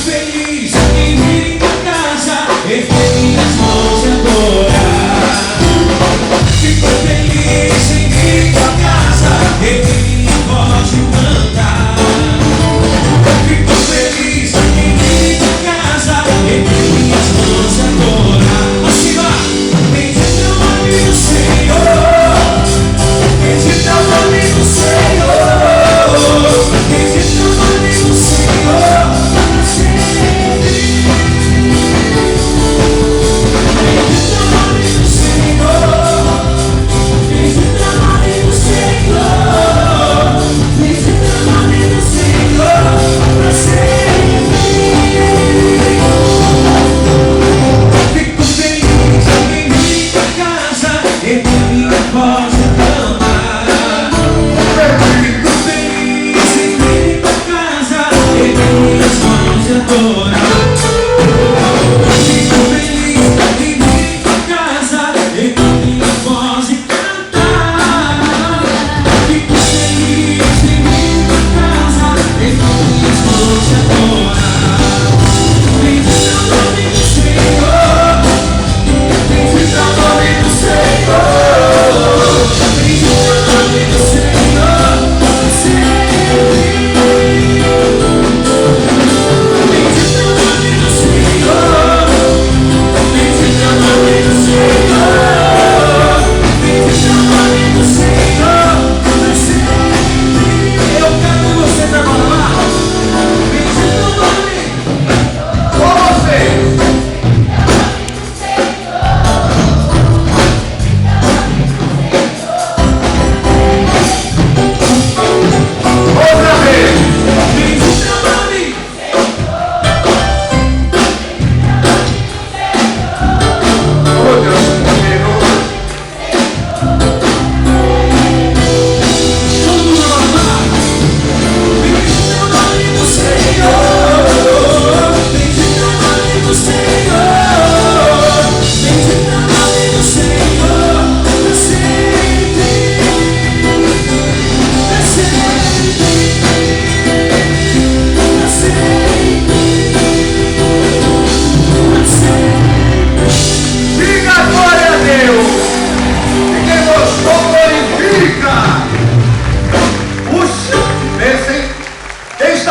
feliz em vir em tua casa, erguer minhas mãos e adorar. Fico feliz em vir em tua casa, erguer minha voz e cantar. Fico feliz em vir em tua casa, erguer minhas mãos e adorar. Assim vai, bendito é o nome do Senhor, bendito é o nome do Senhor, bendito é o nome do Senhor.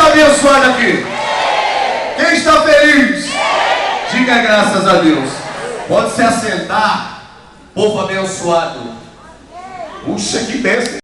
Abençoado aqui. Quem está feliz? Diga graças a Deus. Pode se assentar, povo abençoado. Puxa, que bênção.